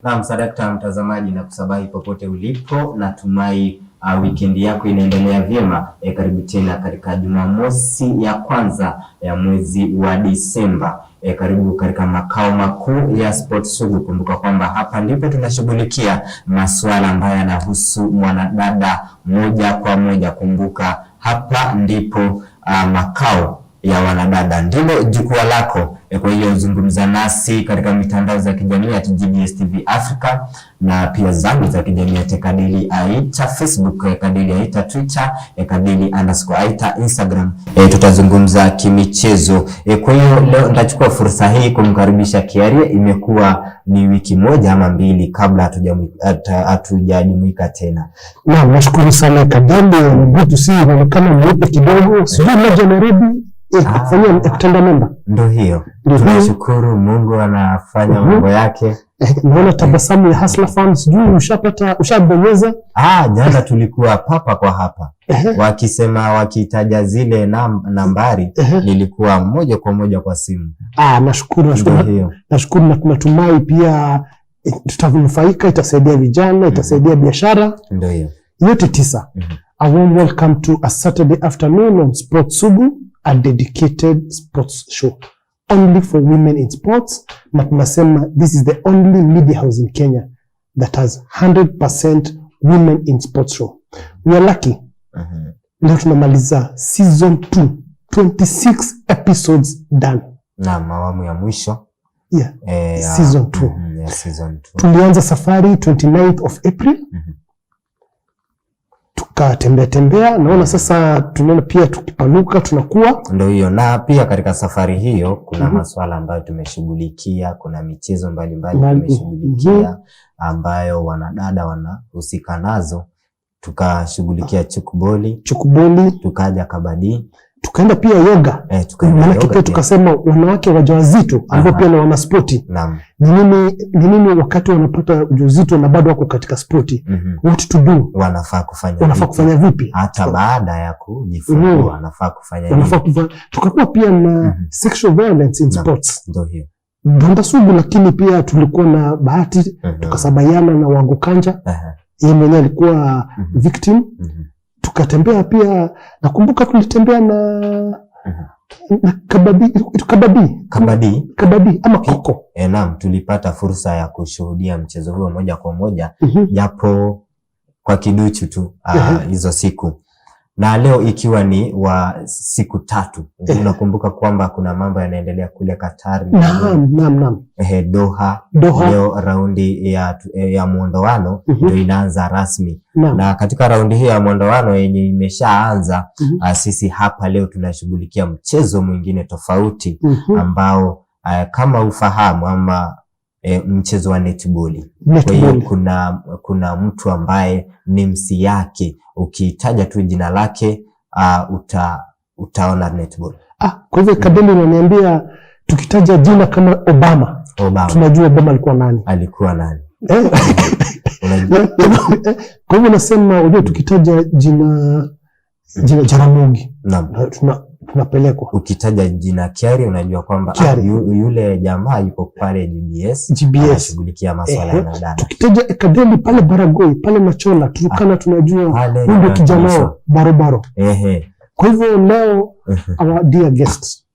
Naam, sadakta mtazamaji na kusabahi popote ulipo, natumai wikendi yako inaendelea vyema. Karibu tena katika Jumamosi ya kwanza ya mwezi wa Disemba. Karibu katika makao makuu ya Sports Sugu. Kumbuka kwamba hapa ndipo tunashughulikia masuala ambayo yanahusu mwanadada moja kwa moja. Kumbuka hapa ndipo makao ya wanadada, ndilo jukwaa lako. Kwa hiyo zungumza nasi katika mitandao za kijamii ya GBS TV Africa na pia zangu za kijamii ya Kadili Aita Facebook, Kadili Aita Twitter, Kadili_Aita Instagram. Tutazungumza kimichezo. Kwa hiyo leo nitachukua fursa hii kumkaribisha Kiarie. Imekuwa ni wiki moja ama mbili kabla hatujajumuika tena. Naam, nashukuru sana Kadili. Mgutu si inaonekana mweupe kidogo. Sijui mmoja Nairobi kufanyia kutenda memba. Ndio hiyo. Tunashukuru Mungu anafanya mambo yake. Naona tabasamu ya Hustler Fans. Sijui ushabonyeza? Jana tulikuwa papa kwa hapa. Wakisema wakitaja zile nambari nilikuwa moja kwa moja kwa simu. Nashukuru na tunatumai pia tutanufaika, itasaidia vijana, itasaidia biashara. Ndio hiyo. Yote tisa. A warm welcome to a Saturday afternoon on Sports Sugu, a dedicated sports show only for women in sports. Na tunasema this is the only media house in Kenya that has 100% women in sports show. We are lucky. Leo tunamaliza season 2, 26 episodes done. Na awamu ya mwisho. Season 2. Season 2. Tulianza safari 29th of April. Tukatembea. Naona sasa tunaona pia tukipanuka tunakuwa. Ndio hiyo. Na pia katika safari hiyo kuna masuala ambayo tumeshughulikia, kuna michezo mbalimbali tumeshughulikia ambayo wanadada wanahusika nazo. Tukashughulikia chukuboli, tukaja kabadi, tukaenda pia yoga. Maana pia tukasema wanawake wajawazito ambao pia na wana sporti. Naam. Ni nini wakati wanapata ujauzito na bado wako katika sporti? What to do? Wanafaa kufanya vipi? Hata baada ya kujifungua wanafaa kufanya vipi? Tukakuwa pia na sexual violence in sports. Ndio hiyo. Donda sugu, lakini pia tulikuwa na bahati tukasabayana na Wangu Kanja. Yeye mwenyewe alikuwa victim. Tukatembea pia, nakumbuka tulitembea na kabadi ama koko. Naam, tulipata fursa ya kushuhudia mchezo huo moja kwa moja, japo kwa kiduchu tu hizo siku. Na leo ikiwa ni wa siku 3. Unakumbuka kwamba kuna mambo yanaendelea kule Qatar. Naam. Doha. Leo raundi ya muondoano ndio inaanza rasmi. Na katika raundi hii ya muondoano yenye imeshaanza, sisi hapa leo tunashughulikia mchezo mwingine tofauti ambao kama ufahamu ama mchezo wa netball. Kwa hiyo kuna mtu ambaye ni msi yake, ukitaja tu jina lake utaona netball. Kwa hivyo Kadeli unaniambia tukitaja jina kama Obama. Tunajua Obama alikuwa nani? Kwa hivyo nasema unajua tukitaja jina Jaramogi. Tunapelekwa. Ukitaja jina Kiarie unajua kwamba yule jamaa yuko pale GBS anashughulikia masuala ya dada. Tukitaja Kadeli pale Baragoi, pale Machola, Turkana, tunajua huyo kijana Barobaro. Kwa hivyo leo our dear guests,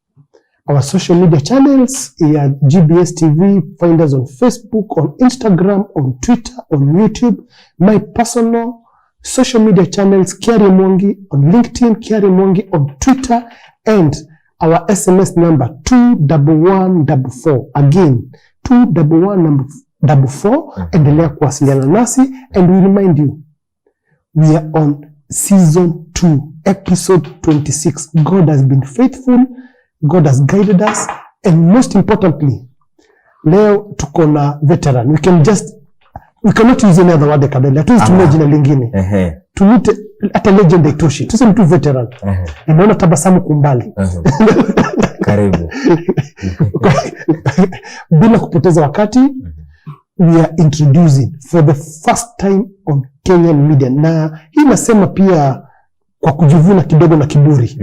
our social media channels ya GBS TV, find us on Facebook, on Instagram, on Twitter, on YouTube. My personal social media channels, Kiarie Mwangi on LinkedIn, Kiarie Mwangi on Twitter, and our SMS number 21144. Again, 21144. Endelea kuwasiliana nasi, and we remind you, we are on season 2, episode 26. God has been faithful, God has guided us, and most importantly, leo tuko na veteran. We cannot use any other word Kadeli. Tumie jina lingine. Tumite hata legend itoshi. Tuseme tu veteran. Naona tabasamu kumbali. Karibu. Bila kupoteza wakati, we are introducing for the first time on Kenyan media. Na hii nasema pia kwa kujivuna kidogo na kiburi.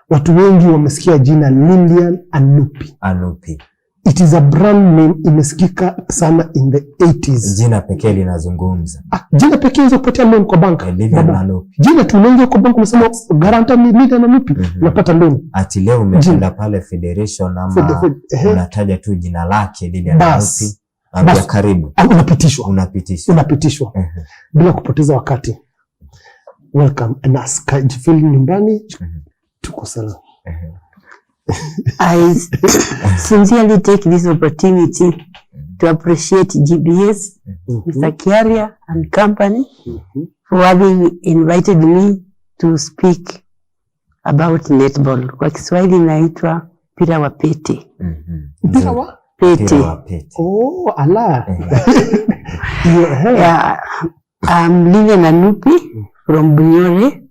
Watu wengi wamesikia jina Lillian Anupi. it is a brand name imesikika sana in the 80s. Jina pekee linazungumza. Jina pekee hizo kupatia loan kwa bank. Jina tu unaingia kwa bank unasema guarantor ni Lillian Anupi, unapata loan. Ati leo umeenda pale Federation ama unataja tu jina lake Lillian Anupi. Basi karibu. Unapitishwa. Bila kupoteza wakati. Welcome and ask feeling nyumbani. Tuko salama. I sincerely take this opportunity to appreciate GBS, Mr. Kiaria and company for having invited me to speak about netball. Kwa Kiswahili inaitwa mpira wa pete. Mpira wa pete. Oh, ala. Yeah, I'm Lillian Anupi from Bunyore,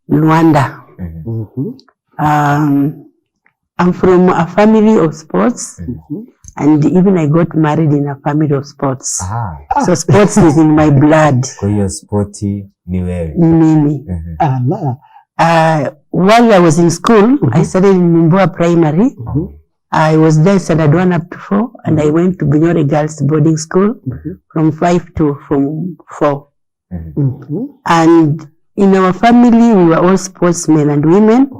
Rwanda. I'm from a family of sports, and even I got married in a family of sports. So sports is in my blood. Kwa hiyo sporti ni wewe. Mimi. While I was in school, I studied in Mumboa Primary. I was there standard 1 up to 4, and I went to Bunyore Girls Boarding School from 5 to from 4. And in our family, we were all sportsmen and women.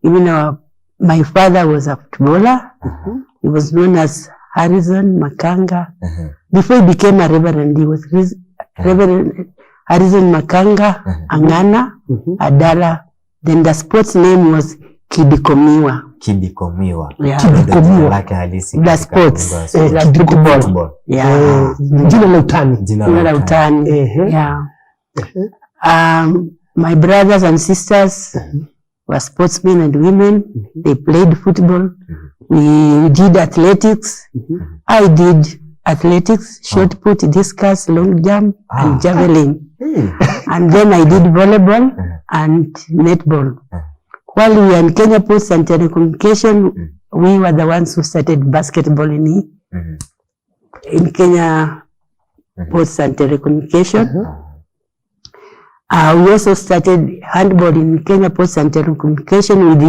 Even my father was a footballer. He was known as Harrison Makanga. Before he became a reverend, he was Reverend Harrison Makanga, Angana, Adala. Then the sports name was Kidikomiwa. Yeah. The sports. Football. Yeah. Jina la utani. Yeah. My brothers and sisters were sportsmen and women. They played football. We did athletics. I did athletics, shot put, discus, long jump, and javelin. And then I did volleyball and netball. While we were in Kenya Post and Telecommunication, we were the ones who started basketball in Kenya Post and Telecommunication. We also started handball in Kenya Post and Telecommunication with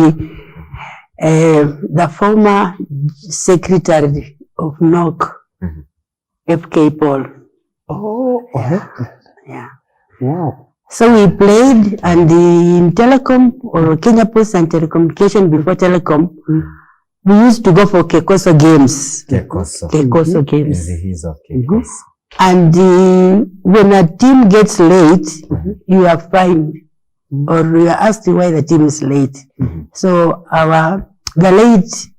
the former secretary of NOC, FK Paul. Oh, yeah. Wow. So we played, and in Telecom or Kenya Post and Telecommunication before Telecom, we used to go for Kekoso games. Kekoso games. And when a team gets late, you are fined or you are asked why the team is late. So the late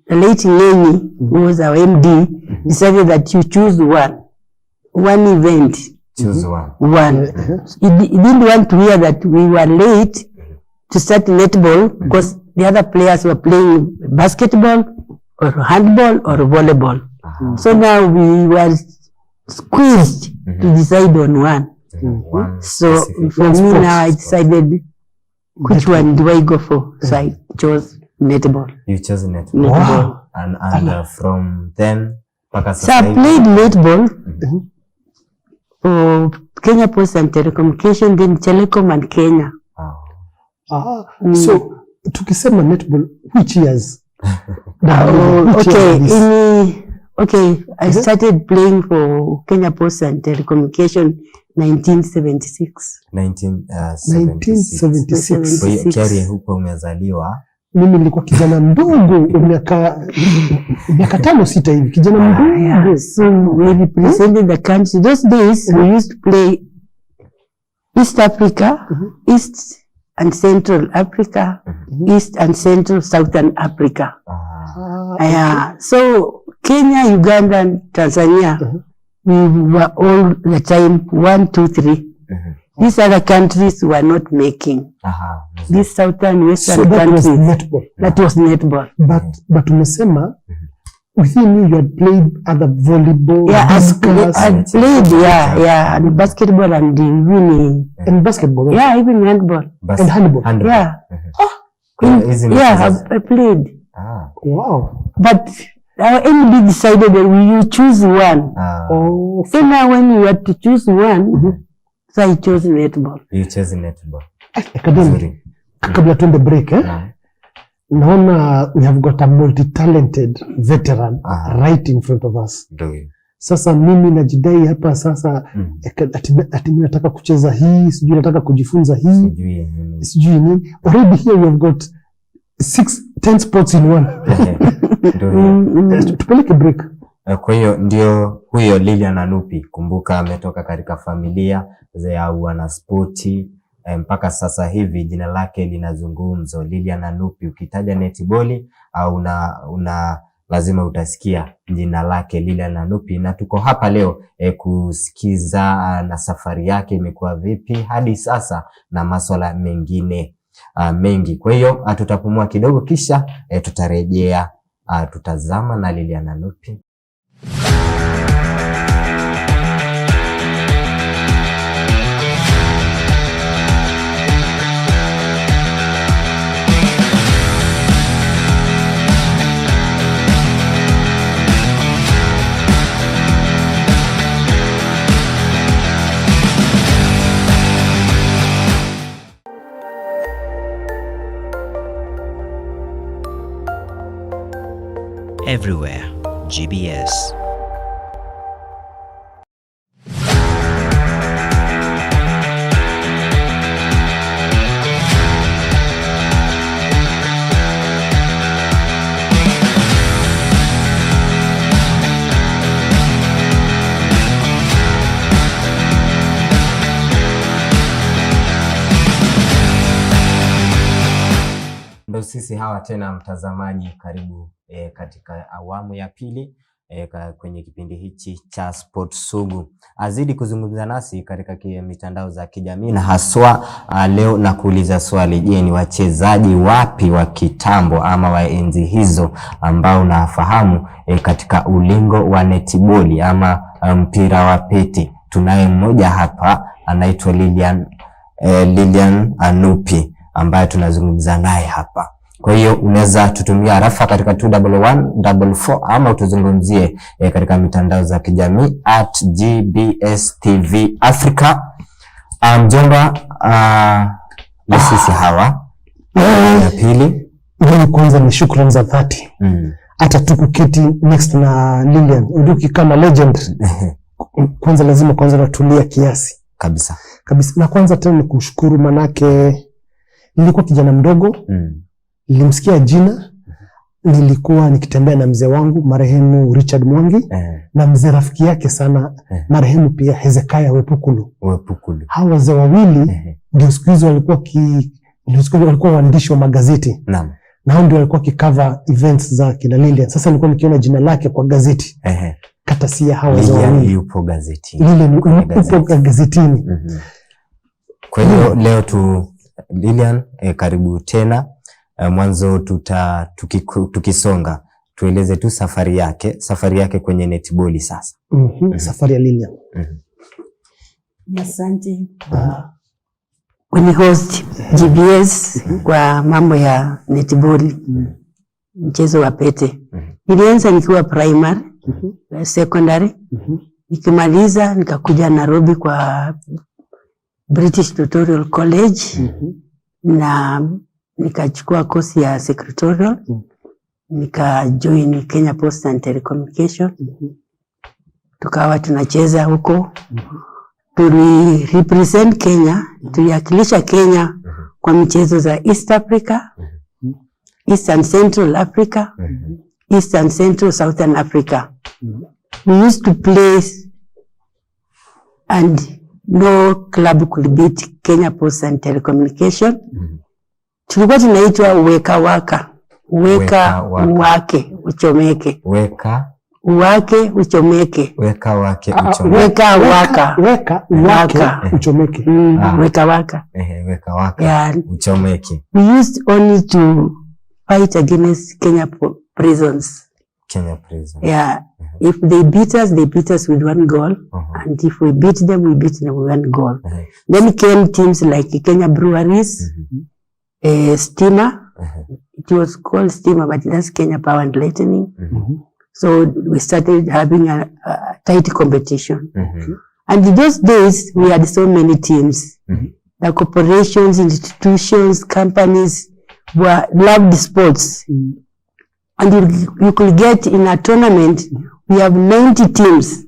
Neni, who was our MD, decided that you choose one event. Choose one. He didn't want to hear that we were late to start netball because the other players were playing basketball or handball or volleyball. So now we were squeezed to decide on one. So for me now I decided which one do I go for. So I chose netball. You chose netball. Wow. And from then, so I played netball for Kenya Post and Telecommunication, then Telecom and Kenya. So tukisema netball, which years? I started playing for Kenya Post and Telecommunication 1976. 1976. Kiaria, huko umezaliwa? Mimi nilikuwa kijana mdogo, miaka 5-6 hivi, kijana mdogo. So we represented the country. Those days we used to play East Africa, East and Central Africa, East and Central Southern Africa. So Kenya, Uganda, and Tanzania, we were all the time 1, 2, 3. These other countries were not making. These southern, western countries. That was netball. But umesema, within you had played other volleyball. Yeah, I played, and basketball and even. And basketball? Yeah, even handball. And handball? Yeah. I played. Wow. But our MD decided that we choose one. So now when we had to choose one, so I chose netball. You chose netball. Kabla tuende break, naona we have got a multi-talented veteran right in front of us. Sasa mimi najidai hapa sasa ati mimi nataka kucheza hii, sijui nataka kujifunza hii, sijui nini. Already here we have got 10 sports in one. Tupeleke break. Kwa hiyo ndio huyo Lillian Anupi. Kumbuka ametoka katika familia za wana spoti. Mpaka sasa hivi jina lake linazungumzo, Lillian Anupi. Ukitaja netball au lazima utasikia jina lake Lillian Anupi, na tuko hapa leo kusikiza na safari yake imekuwa vipi hadi sasa na masuala mengine mengi. Kwa hiyo tutapumua kidogo, kisha tutarejea tutazama na Lillian Anupi. Everywhere, GBS. Ndio sisi hawa tena mtazamaji, karibu katika awamu ya pili kwenye kipindi hichi cha Sport Sugu. Azidi kuzungumza nasi katika mitandao za kijamii, na haswa leo na kuuliza swali, je, ni wachezaji wapi wa kitambo ama wa enzi hizo ambao nafahamu katika ulingo wa netball ama mpira wa pete? Tunaye mmoja hapa anaitwa Lillian Anupi ambaye tunazungumza naye hapa. Kwa hiyo unaweza tutumia rafa katika 21144 ama utuzungumzie katika mitandao za kijamii @GBSTV Africa. Mjomba, ni sisi hawa. Ya pili, kwanza ni shukrani za dhati. Hata tukuketi next na Lillian, unduki kama legend. Kwanza lazima kwanza natulia kiasi. Kabisa. Na kwanza tena ni kumshukuru, manake nilikuwa kijana mdogo. Nilimsikia jina, nilikuwa nikitembea na mzee wangu marehemu Richard Mwangi na mzee rafiki yake sana marehemu pia Hezekiah Wepukulu. Hawa wazee wawili ndio siku hizo walikuwa waandishi wa magazeti. Naam. Na hao ndio walikuwa kikava events za kina Lillian. Sasa nilikuwa nikiona jina lake kwa gazeti. Kata si hawa wazee wawili. Yupo gazetini. Lillian yupo gazetini. Kwa hiyo leo Lillian, karibu tena. Mwanzo tukisonga tueleze tu safari yake kwenye netball sasa. Safari ya Lillian. Asante kwenye host GBS kwa mambo ya netball, mchezo wa pete. Nilianza nikiwa primary, secondary, nikimaliza nikakuja Nairobi kwa British Tutorial College na nikachukua kosi ya secretarial, nikajoin Kenya Post and Telecommunication. Tukawa tunacheza huko, tuli represent Kenya, tuliwakilisha Kenya kwa michezo za East Africa, East and Central Africa, East and Central Southern Africa. We used to play and no club could beat Kenya Post and Telecommunication. Tulikuwa tunaitwa weka waka. Weka wake uchomeke. Weka wake uchomeke. Weka wake uchomeke. Weka waka. Weka wake uchomeke. Weka waka. Weka waka uchomeke. We used only to fight against Kenya prisons. Kenya prison. Yeah. If they beat us with 1 goal. And if we beat them with 1 goal. Then came teams like Kenya Breweries, Steamer. It was called Steamer, but that's Kenya Power and Lightning. So we started having a tight competition. And in those days, we had so many teams. The corporations, institutions, companies loved sports. And you could get in a tournament, we have 90 teams,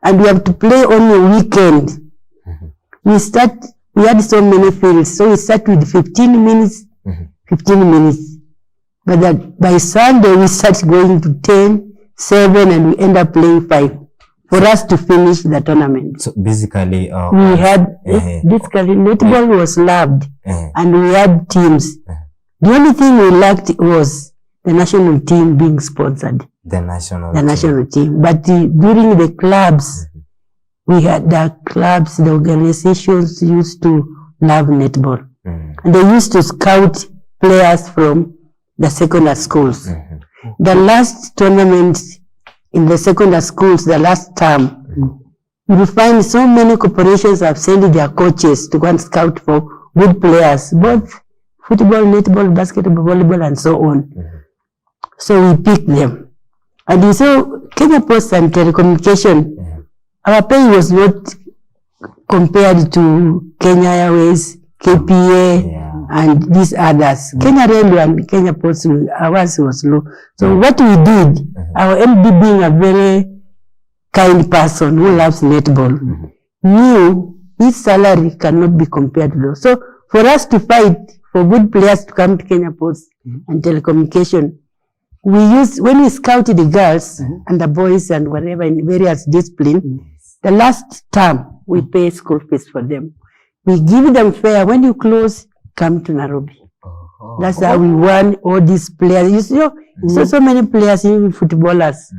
and we have to play on a weekend. We had so many fields, so we start with 15 minutes, 15 minutes. But by Sunday, we start going to 10, 7, and we end up playing 5 for us to finish the tournament. So basically, we had, basically, netball was loved, and we had teams. The only thing we lacked was the national team being sponsored. The national team. But during the clubs, we had the clubs, the organizations used to love netball. And they used to scout players from the secondary schools. The last tournament in the secondary schools, the last term, you will find so many corporations have sent their coaches to go and scout for good players, both football, netball, basketball, volleyball, and so on. So we picked them. And you saw Kenya Post and Telecommunication, our pay was not compared to Kenya Airways, KPA, and these others. Kenya Railway and Kenya Post, ours was low. So what we did, our MD being a very kind person who loves netball, knew his salary cannot be compared to those. So for us to fight for good players to come to Kenya Post and Telecommunication, when we scouted the girls and the boys and whatever in various disciplines, the last term we pay school fees for them. We give them fare. When you close, come to Nairobi. That's how we won all these players. You see, so many players, even footballers,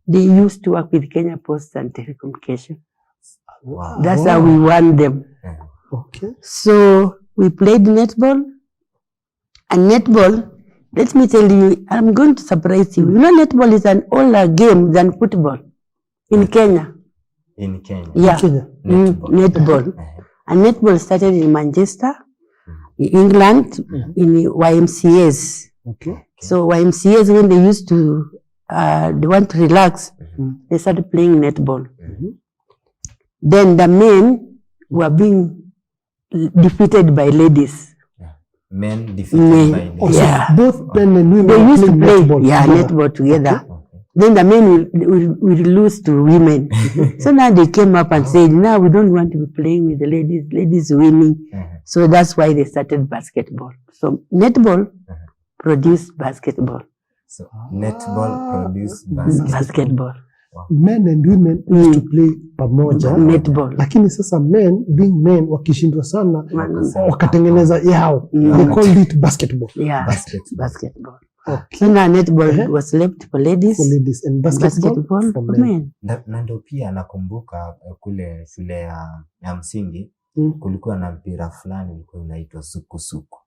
they used to work with Kenya Post and Telecommunication. That's how we won them. So we played netball. And netball, let me tell you, I'm going to surprise you. You know, netball is an older game than football in Kenya. In Kenya? Yeah, netball. And netball started in Manchester, in England, in the YMCAs. So YMCAs, when they used to, they want to relax, they started playing netball. Then the men were being defeated by ladies. Men defeated by ladies. So both men and women they used to play netball. netball together. Then the men will lose to women. So now they came up and said, now we don't want to be playing with the ladies winning. So that's why they started basketball. So netball produced basketball. So netball produced basketball. Men and women used to play pamoja netball. Lakini sasa men being men wakishindwa sana wakatengeneza yao. They called it basketball. Yeah, basketball. So now netball was left for ladies and basketball for men. Na ndio pia nakumbuka kule shule ya msingi kulikuwa na mpira fulani ulikuwa unaitwa sukusuku.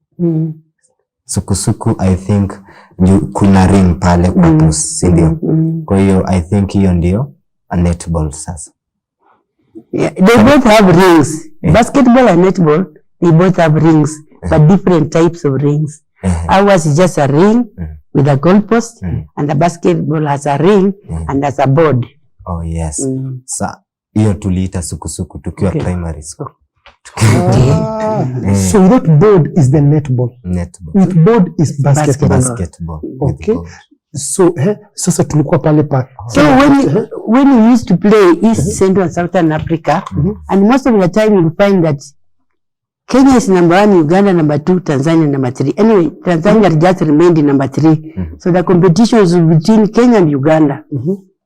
Sukusuku, I think kuna ring pale kwa post, si ndio? Kwa hiyo I think hiyo ndio a netball sasa. Yeah, they both have rings. Basketball and netball, they both have rings, but different types of rings. Ours is just a ring with a goalpost, and the basketball has a ring and has a board. Oh yes. Sa hiyo tuliita sukusuku tukiwa primary school. So that board is the netball. With board is basketball. Okay. So sasa tulikuwa pale pa. So when we used to play East Central and Southern Africa, and most of the time you find that Kenya is number 1, Uganda number 2, Tanzania number 3. Anyway, Tanzania just remained in number 3. So the competition was between Kenya and Uganda.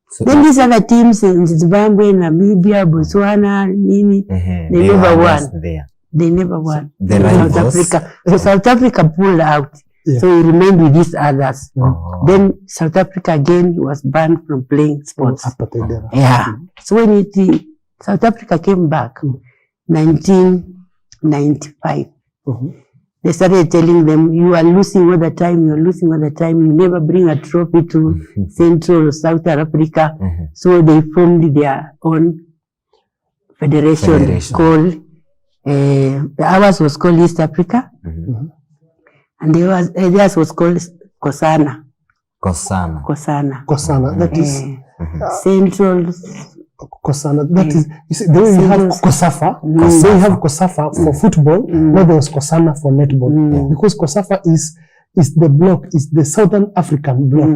So then these other teams in Zimbabwe, Namibia, Botswana, they never won. They never won. South Africa. So South Africa pulled out. So we remained with these others. Then South Africa again was banned from playing sports. Yeah. So when South Africa came back, 1995, they started telling them, you are losing all the time, you are losing all the time, you never bring a trophy to Central or South Africa. So they formed their own federation. Called, ours was called East Africa, and theirs was called Kosana. That is Central. Kosana. That is, you see, the way we have Kosafa, they have Kosafa for football, now there was Kosana for netball. Because Kosafa is is the Southern African block.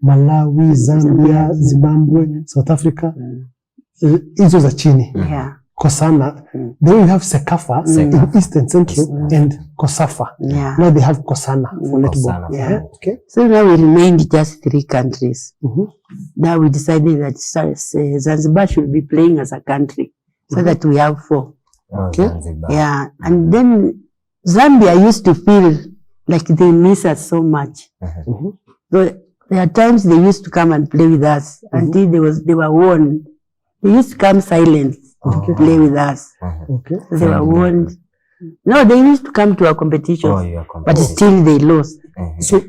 Malawi, Zambia, Zimbabwe, South Africa. Hizo za chini. Kosana. Then you have Sekafa in Eastern Central and Kosafa. Now they have Kosana for netball. Okay. So now we remained just 3 countries. Now we decided that Zanzibar should be playing as a country so that we have 4. Okay. Yeah. And then Zambia used to feel like they miss us so much. So there are times they used to come and play with us until they were warned. They used to come silent to play with us. Okay. So they were warned. No, they used to come to our competitions, but still they lost. So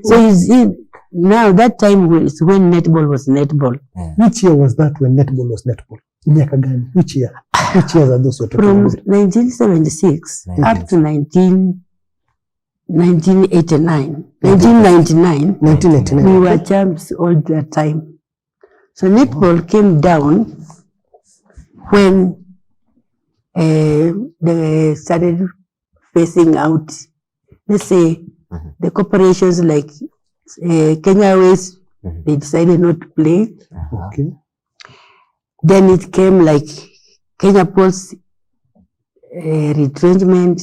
now that time is when netball was netball. Which year was that when netball was netball? Miaka gani? Which year? Which years are those you're talking From about? 1976 up to 1989. 1999, we were champs all that time. So netball came down when they started phasing out, let's say, the corporations like Kenya Airways, they decided not to play. Okay. Then it came like Kenya Post retrenchment,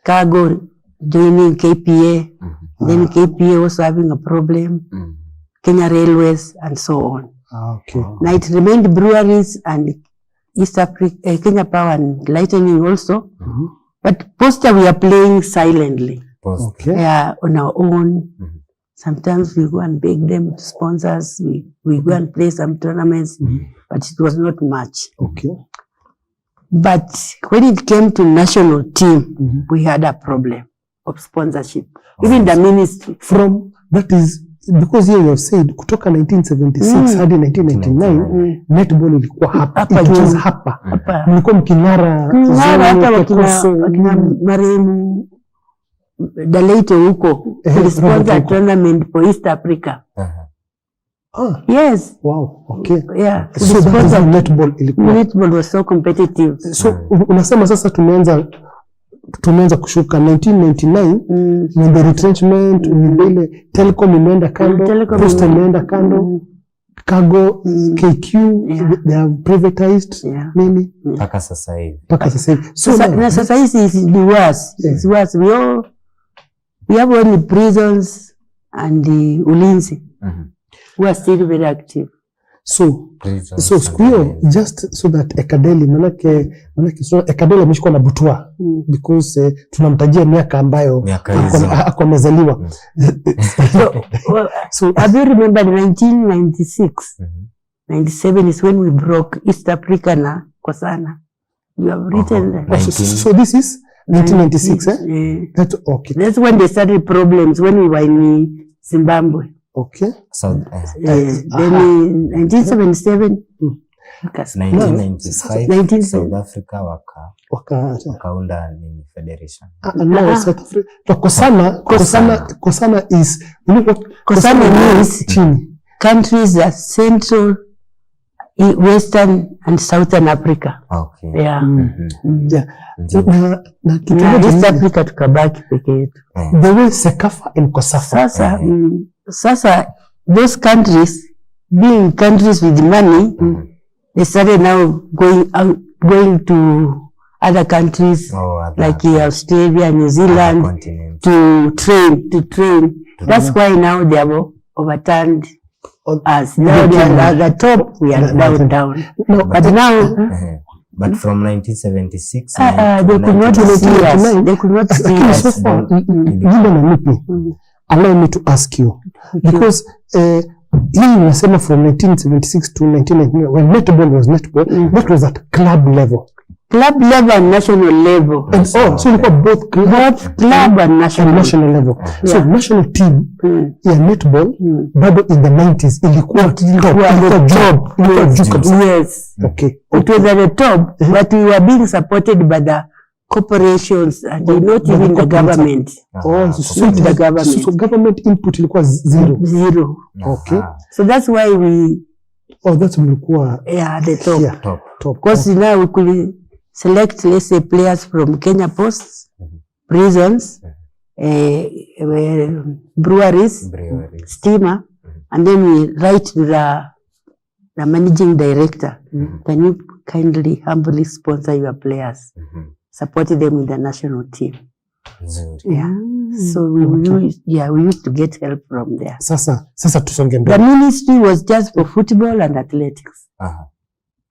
Cargo joining KPA, then KPA also having a problem, Kenya Railways, and so on. Okay. Now it remained breweries and East Africa, Kenya Power and Lightning also. But Posta we are playing silently. Okay. On our own. Sometimes we go and beg them to sponsor us. We go and play some tournaments, but it was not much. Okay. But when it came to national team, we had a problem of sponsorship. Even the ministry. From, that is, because here you have said, kutoka 1976 hadi 1999, netball ilikuwa hapa. It was hapa. Mlikuwa mking'ara. Hata wakina marehemu Daleito huko. Sponsor tournament for East Africa. Yes. Wow. Okay. Yeah. So that is how netball ilikuwa. Netball was so competitive. So unasema sasa tumeanza kushuka 1999 when the retrenchment, ile Telecom imeenda kando, Posta imeenda kando, Cargo, KQ, they have privatized nini mpaka sasa hivi. So na sasa hizi is worse. It's worse. We have only prisons and the ulinzi who are still very active. So siku hiyo, just so that Ekadeli, manake so Ekadeli ameshikwa na butwa because tunamtajia miaka ambayo ako amezaliwa. So have you remembered 1996? 97 is when we broke East Africa na Kosana. You have written that. So this is 1996, That's okay. That's when they started problems, when we were in Zimbabwe. Okay. So then in 1977, 1995 South Africa wakaunda nini federation. No, South Africa. Kosana is, you know what? Kosana means countries that Central, Western and Southern Africa. Okay. Yeah. Na East Africa tukabaki peke yetu. The way Sekafa and Kosafa. Sasa those countries, being countries with money, they started now going to other countries like Australia, New Zealand to train. That's why now they have overturned us. Now they are at the top, we are down. No, but now but from 1976 they could not see us. They could not see us. So far, Lillian Anupi, allow me to ask you, because hii unasema from 1976 to 1999 when netball was netball, that was at club level. Club level and national level. And so you got both club and national level. So national team netball, bado in the 90s ilikuwa job. Yes. Okay. It was at the top, but we were being supported by the corporations and not even the government. So the government. So government input ilikuwa zero. Okay. So that's why we. That's mlikuwa at the top. Because now we could select, let's say, players from Kenya Post, prisons, breweries, steamer, and then we write to the managing director, can you kindly, humbly sponsor your players, support them in the national team. Yeah. So we used to get help from there. Sasa tusonge mbele. The ministry was just for football and athletics.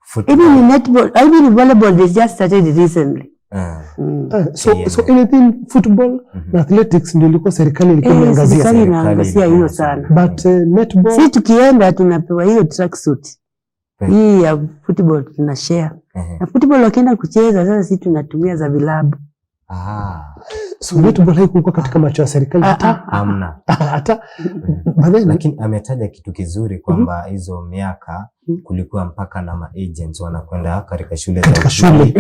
Football. Even in netball, even in volleyball, they just started recently. So anything football na athletics ndio ilikuwa serikali ilikuwa inaangazia. Serikali inaangazia hiyo sana. But netball, si tukienda tunapewa hiyo tracksuit. Hii ya football tuna share. Na football wakienda kucheza sasa sisi tunatumia za vilabu. So netball haikuwa katika macho ya serikali hamna. Hata lakini ametaja kitu kizuri kwamba hizo miaka kulikuwa mpaka na ma-agents wanakwenda katika shule za shule.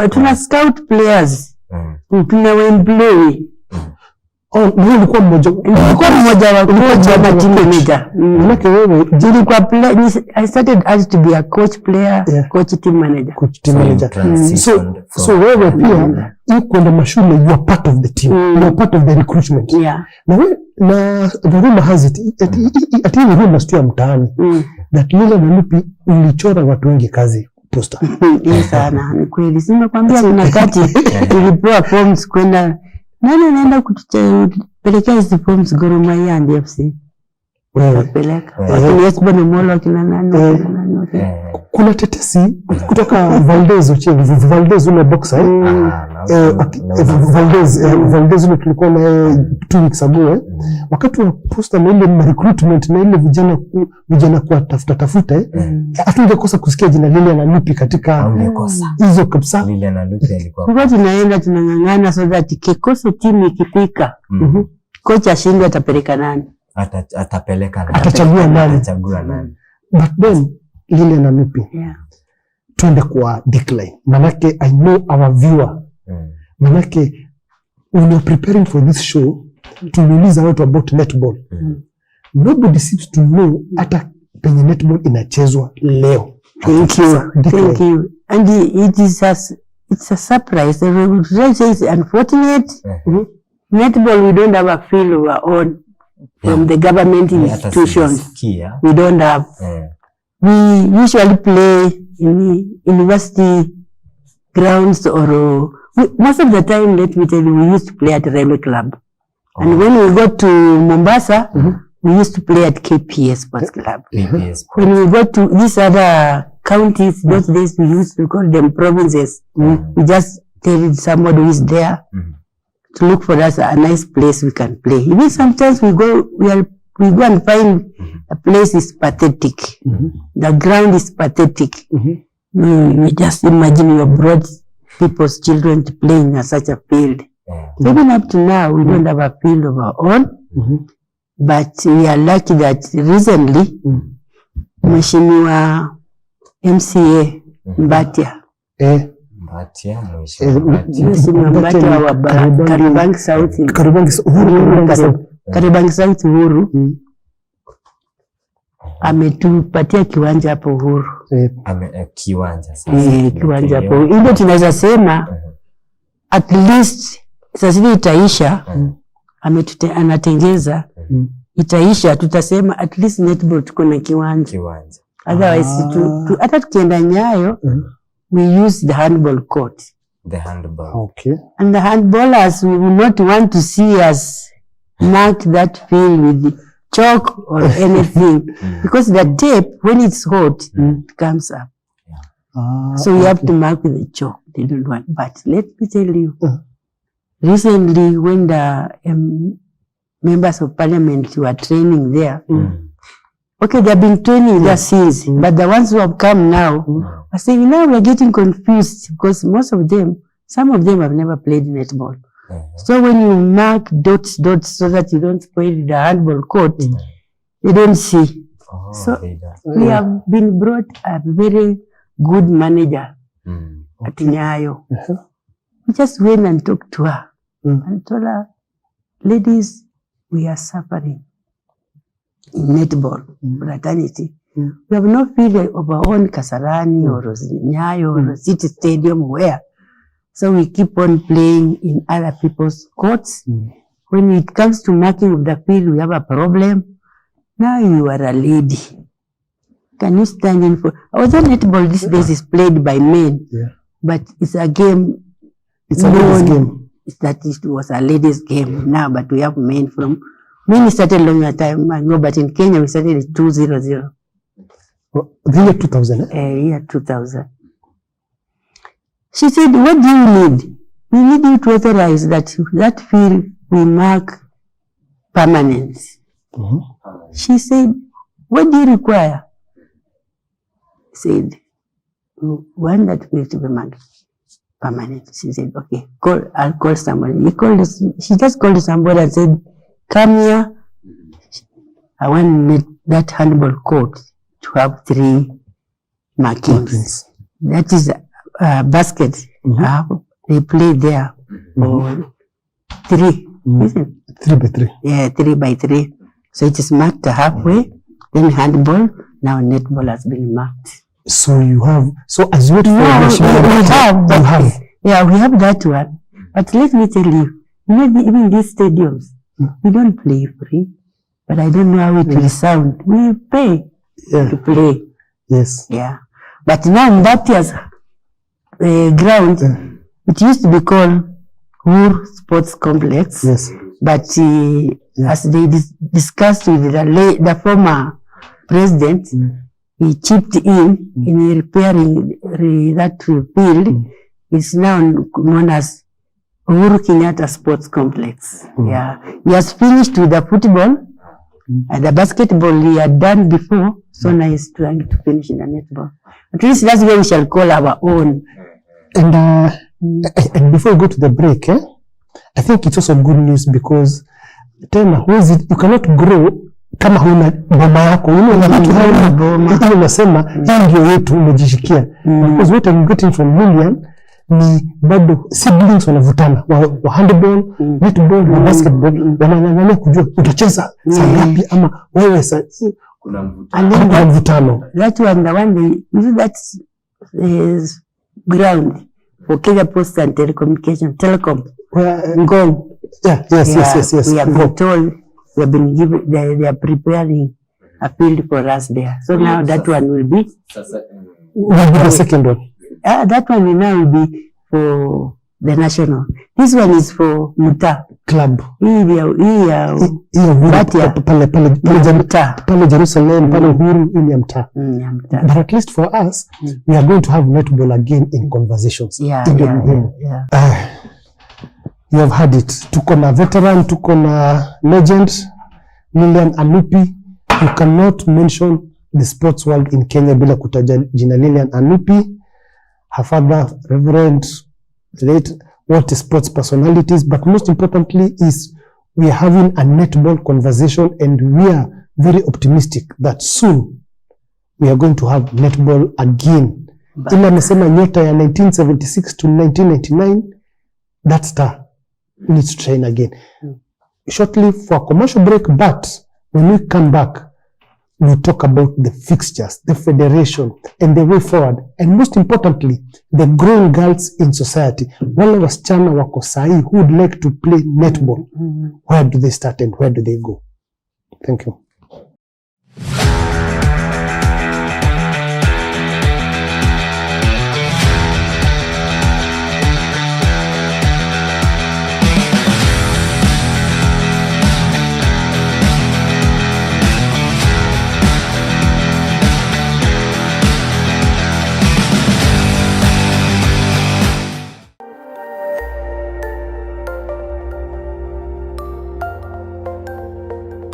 Tuna scout players. Tuna employ. Nilikuwa mmoja wa coach wa team manager. Manake wewe nilikuwa player, I started as to be a coach player, coach team manager. So wewe pia ukwenda mashule, you are part of the team, you are part of the recruitment. Yeah. Na the rumor has it, ati ni rumor sio mtaani, that Lillian Anupi ulichora watu wengi kazi poster. Yes sana, ni kweli. Simekwambia kuna kati tulipewa forms kwenda nani anaenda kutupelekea hizi forms Gor Mahia and AFC. Peleka. Yes bwana Molo kina nani. Kuna tetesi kutoka Valdez Ochieng, Valdez ule boxer Valdez ule tulikuwa na 2 weeks ago wakati wa posta na ile recruitment na ile vijana kwa tafuta hatungekosa kusikia jina Lillian Anupi katika hizo kabisa. Lillian Anupi alikuwa kwa tunaenda tunangangana so that kikosi timu ikifika kocha ashindwe atapeleka nani, atachagua nani. But then Lillian Anupi, tuende kwa decline. Manake I know our viewer. Manake when you're preparing for this show, tuliuliza watu about netball. Nobody seems to know hata penye netball inachezwa leo. Thank you. And it's a surprise. I would say it's unfortunate. Netball, we don't have a field of our own from the government institutions. We don't have. We usually play in university grounds or most of the time, let me tell you, we used to play at Railway Club. And when we go to Mombasa, we used to play at KPS Sports Club. When we go to these other counties, those days we used to call them provinces. We just tell somebody who is there to look for us a nice place we can play. Even sometimes we go and find a place is pathetic. The ground is pathetic. You just imagine you brought people's children to play in such a field. Even up to now, we don't have a field of our own. But we are lucky that recently, Mheshimiwa MCA Mbatia, wa Kariobangi South Uhuru, ametupatia kiwanja hapo Uhuru. Kiwanja hapo. Ile tunaweza sema at least sasa itaisha, anatengeza itaisha, tutasema at least netball tuko na kiwanja. Otherwise hata tukienda Nyayo we use the handball court. Okay. And the handballers we will not want to see us mark that field with chalk or anything because the tape when it's hot it comes up. So we have to mark with the chalk. They don't want. But let me tell you, recently when the members of parliament were training there, okay, they have been training there since, but the ones who have come now are saying now we are getting confused because some of them have never played netball. So when you mark dots so that you don't spoil the handball court, they don't see. So we have been brought a very good manager at Nyayo. We just went and talked to her and told her, ladies, we are suffering in netball, fraternity. We have no field of our own Kasarani or Nyayo or City Stadium where So we keep on playing in other people's courts. When it comes to marking of the field, we have a problem. Now you are a lady. Can you stand in for... Although netball these days is played by men, but it's a game. It's a ladies' game. That it was a ladies' game now, but we have men from... Men started a long time ago, but in Kenya we started in 2000. The year 2000, year 2000. She said, what do you need? We need you to authorize that field we mark permanent. She said, what do you require? I said, we want that field to be marked permanent. She said, okay, I'll call somebody. She just called somebody and said, come here. I want that handball court to have 3 markings. That is a basket. They play there for 3. Isn't it? 3 by 3. Yeah, 3 by 3. So it is marked halfway. Then handball. Now netball has been marked. So you have. So as you wait for we have that one. But let me tell you, even these stadiums, we don't play free. But I don't know how it will sound. We pay to play. Yes. Yeah. But now in that year's ground, it used to be called Ur Sports Complex. Yes. But as they discussed with the former president, he chipped in repairing that field. It's now known as Uhuru Kenyatta Sports Complex. Yeah. He has finished with the football. And the basketball he had done before, so now he's trying to finish in the netball. At least that's where we shall call our own. And before we go to the break, I think it's also good news because you cannot grow kama huna boma yako. Unasema hii ndio yetu umejishikia. Because what I'm getting from Lillian ni bado siblings wanavutana wa handball, netball na basketball wanang'ang'ania kujua utacheza saa ngapi ama wewe saa kuna mvutano. That one, the one they use that ground for Kenya Post and Telecom. Ngong. Yes. We have been told, we have been given, they are preparing a field for us there. So now that one will be the second one. That one now will be for the national. This one is for Muta Club. Pale Jerusalem, pale Uhuru, ili Mta. But at least for us, we are going to have netball again in conversations. Yeah. You have had it. Tuko na veteran, tuko na legend, Lillian Anupi. You cannot mention the sports world in Kenya bila kutaja jina Lillian Anupi. Her father, Reverend, late, what is sports personalities, but most importantly is we are having a netball conversation and we are very optimistic that soon we are going to have netball again. Ila amesema nyota ya 1976 to 1999, that star needs to train again. Shortly for a commercial break, but when we come back, we talk about the fixtures, the federation, and the way forward. And most importantly, the growing girls in society. Wale wasichana wako sahi who would like to play netball. Where do they start and where do they go? Thank you.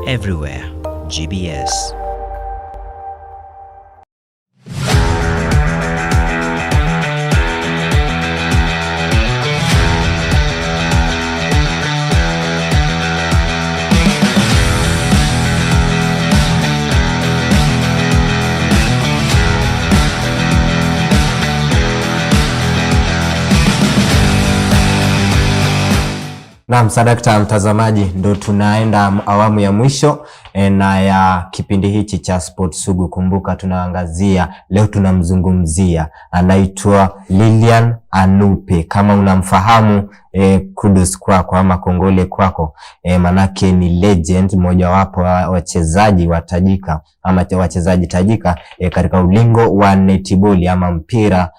Everywhere, GBS. Naam, sadakta mtazamaji, ndo tunaenda awamu ya mwisho na ya kipindi hichi cha Sport Sugu. Kumbuka tunaangazia leo, tunamzungumzia anaitwa Lillian Anupi. Kama unamfahamu kudos kwako ama kongole kwako, manake ni legend, moja wapo wa wachezaji watajika ama wachezaji tajika katika ulingo wa netball ama mpira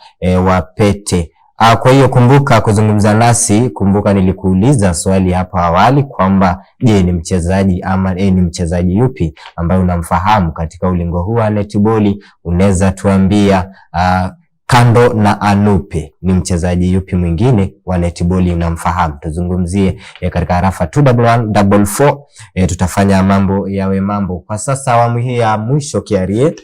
wa pete. Kwa hiyo kumbuka kuzungumza nasi. Kumbuka nilikuuliza swali hapa awali kwamba je, ni mchezaji ama ni mchezaji yupi ambaye unamfahamu katika ulingo huu wa netball? Unaweza tuambia kando na Anupi ni mchezaji yupi mwingine wa netball unamfahamu? Tuzungumzie katika arafa 21144. Tutafanya mambo yawe mambo. Kwa sasa awamu hii ya mwisho Kiarie,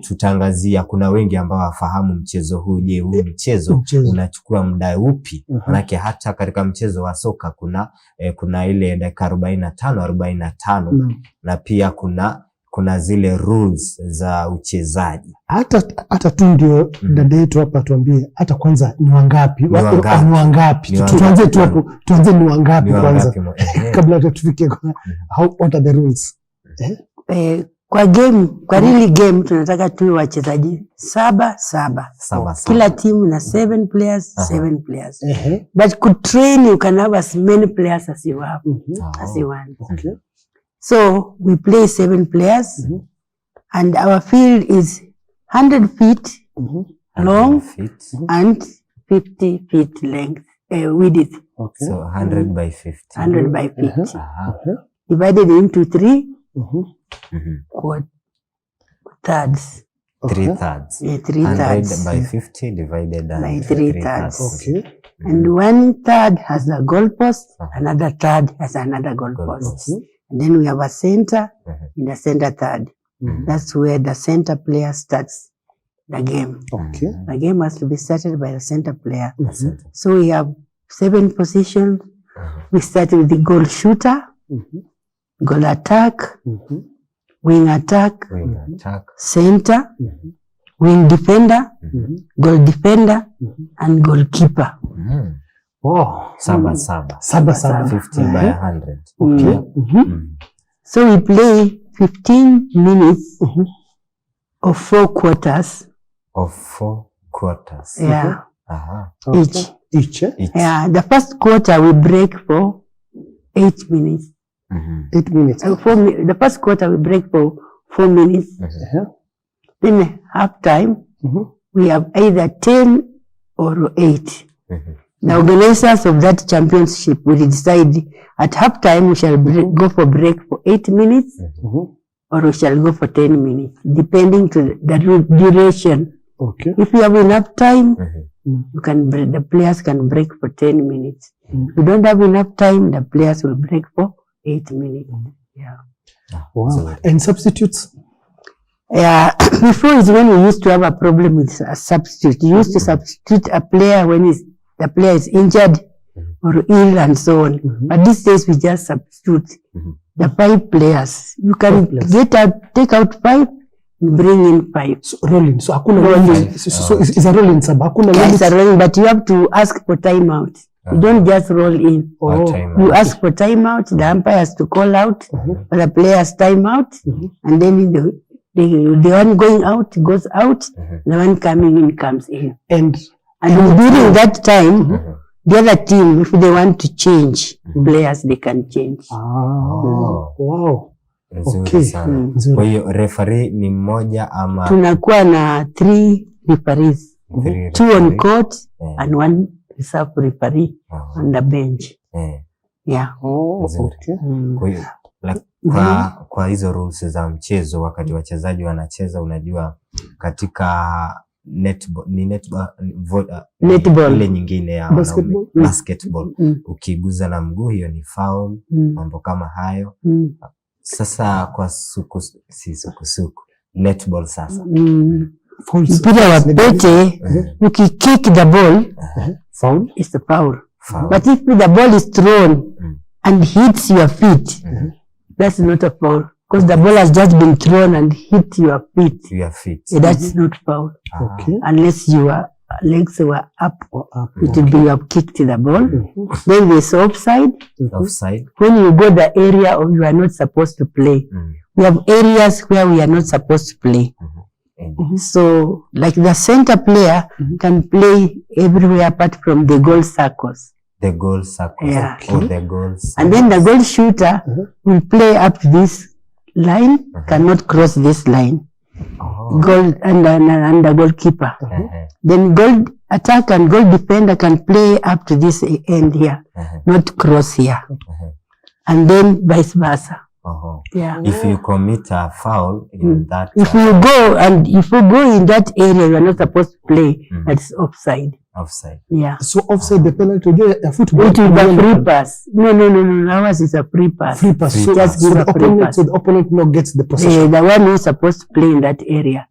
tutaangazia kuna wengi ambao wafahamu mchezo huu. Je, huu mchezo unachukua muda upi? Manake hata katika mchezo wa soka kuna ile dakika 45 na pia kuna zile rules za uchezaji. Hata tu ndio dada yetu hapa tuambie hata kwanza ni wangapi? Ni wangapi? Tuanze ni wangapi kwanza kabla tufike what are the rules? Kwa game, kwa really game tunataka tuwe wachezaji 7. Kila team na 7 players, 7 players. But could train you can have as many players as you have, as you want. Okay. So we play 7 players and our field is 100 feet long and 50 feet length, width. Okay. So 100 by 50. 100 by 50. Divided into 3 thirds. 3 thirds. Yeah, 3 thirds. 100 by 50 divided by 3 thirds. Okay. And 1 third has a goalpost, another third has another goalpost. And then we have a center in the center third. That's where the center player starts the game. Okay. The game has to be started by the center player. So we have 7 positions. We start with the goal shooter, goal attack, wing attack, center, wing defender, goal defender, and goalkeeper. Wow. 7 50 by 100. Okay. So we play 15 minutes of 4 quarters. Yeah. Each. Yeah. The first quarter we break for 8 minutes. 8 minutes. The first quarter we break for 4 minutes. Then half time we have either 10 or 8. The organizers of that championship will decide at half time we shall go for break for 8 minutes or we shall go for 10 minutes, depending to the duration. Okay. If you have enough time, the players can break for 10 minutes. If you don't have enough time, the players will break for 8 minutes. Yeah. Wow. And substitutes? Yeah. Before is when we used to have a problem with a substitute. You used to substitute a player when the player is injured or ill and so on. But these days we just substitute the 5 players. You can take out 5 and bring in 5. So rolling. So rolling. So it's a rolling sub. It's a rolling, but you have to ask for timeout. You don't just roll in. You ask for timeout. The umpire has to call out for the player's timeout, and then the one going out goes out. The one coming in comes in. And during that time, the other team, if they want to change players, they can change. Wow. Okay. Kwa hiyo referee ni mmoja ama tunakuwa na 3 referees, 2 on court and 1 reserve referee on the bench. Yeah. Okay. Kwa hiyo kwa hizo rules za mchezo wakati wachezaji wanacheza, unajua katika netball ile nyingine ya basketball ukiguza na mguu hiyo ni foul, mambo kama hayo. Sasa kwa suku netball sasa mpira wa pete ukikick the ball foul is the foul. But if the ball is thrown and hits your feet, that's not a foul, because the ball has just been thrown and hit your feet. Your feet. That's not foul. Okay. Unless you are legs were up, it will be you have kicked the ball. Then there's offside. Offside. When you go the area of you are not supposed to play. We have areas where we are not supposed to play. So, like the center player can play everywhere apart from the goal circles. The goal circles. Yeah. Or the goals. And then the goal shooter will play up to this line, cannot cross this line. Goal and the goalkeeper. Then goal attack and goal defender can play up to this end here, not cross here. And then vice versa. Yeah. If you commit a foul in that, if you go in that area, you are not supposed to play. That's offside. Offside. Yeah. So offside the penalty will be a football. It will be a free pass. No. Ours is a free pass. Free pass. So just give a free pass. So the opponent now gets the possession. The one who's supposed to play in that area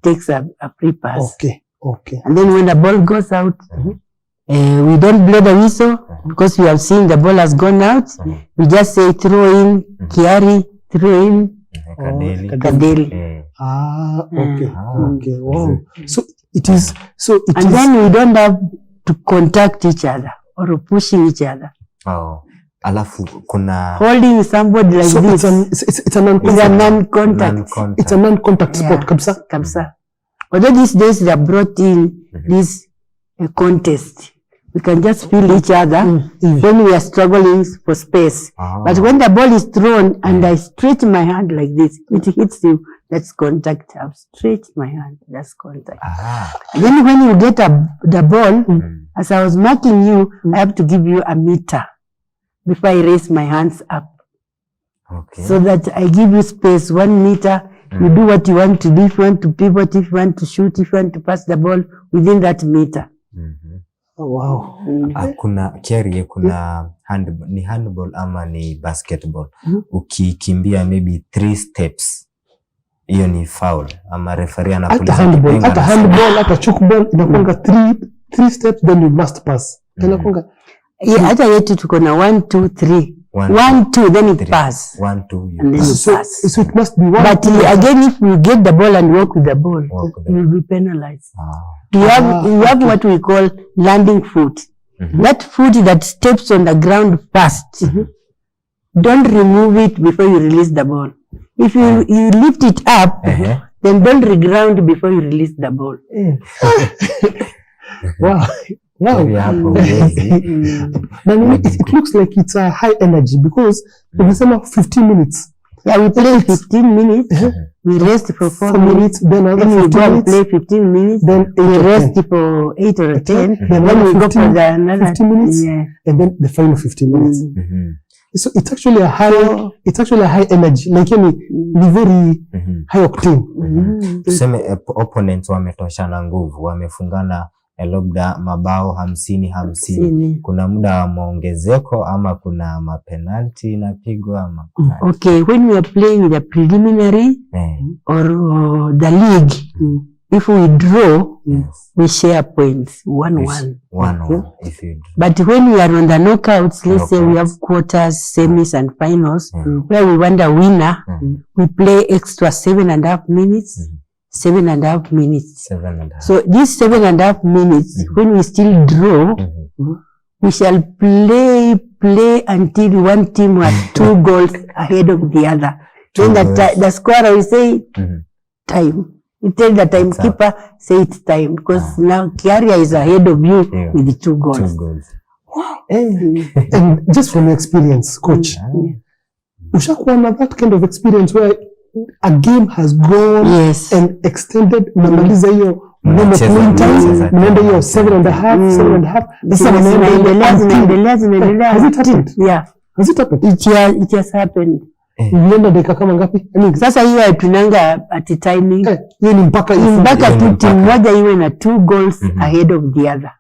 takes a free pass. Okay. And then when the ball goes out, we don't blow the whistle because we have seen the ball has gone out. We just say throw in, Kiari, throw in, Kadeli. Okay. Wow. So it is. And then we don't have to contact each other or pushing each other. Alafu kuna holding somebody like this. It's a non-contact. It's a non-contact sport. Kabisa. Although these days they have brought in this contest. We can just feel each other when we are struggling for space. But when the ball is thrown and I stretch my hand like this, it hits you. That's contact. I've stretched my hand. That's contact. Then when you get the ball, as I was marking you, I have to give you a meter before I raise my hands up. So that I give you space, 1 meter. You do what you want to do. If you want to pivot, if you want to shoot, if you want to pass the ball within that meter. Wow. Kuna handball, ni handball ama ni basketball. Ukikimbia maybe 3 steps, hiyo ni foul. Ama referee anapuliza kipenga. Hata handball, hata chukball inakuanga 3 steps, then you must pass. Inakuanga. Hata yetu tuko na 1 2 3. 1 2 then it pass. 1 2 and then you pass. So it must be 1. But again, if you get the ball and walk with the ball, you will be penalized. You have what we call landing foot. That foot that steps on the ground first. Don't remove it before you release the ball. If you lift it up, then don't reground before you release the ball. Wow. It looks like it's a high energy because we say 15 minutes. Yeah, we play 15 minutes. We rest for 4 minutes. Then another 15 minutes. Play 15 minutes. Then we rest for 8 or 10. Then we go for another 15 minutes. Yeah. And then the final 15 minutes. So it's actually a high energy. Like ni very high octane. Tuseme opponents wametoshana nguvu, wamefungana labda mabao 50-50. Kuna muda wa maongezeko ama kuna mapenalty inapigwa ama. Okay, when we are playing the preliminary or the league, if we draw, we share points 1-1. 1-1 if you draw. But when we are on the knockouts, let's say we have quarters, semis and finals, where we want a winner, we play extra 7.5 minutes. 7.5 minutes. 7.5. So these 7.5 minutes, when we still draw, we shall play until one team has 2 goals ahead of the other. Then the scorer will say time. You tell the timekeeper, say it's time, because now Kiaria is ahead of you with 2 goals. 2 goals. Wow. And just from your experience, coach, ushakuwa na that kind of experience where a game has gone and extended, namaliza hiyo mnaenda hiyo 7.5. Zinaendelea. Has it happened? Yeah. Has it happened? It has happened. Ilienda dakika kama ngapi? Sasa hiyo hatunanga at timing. Hiyo ni mpaka tu timu moja iwe na 2 goals ahead of the other.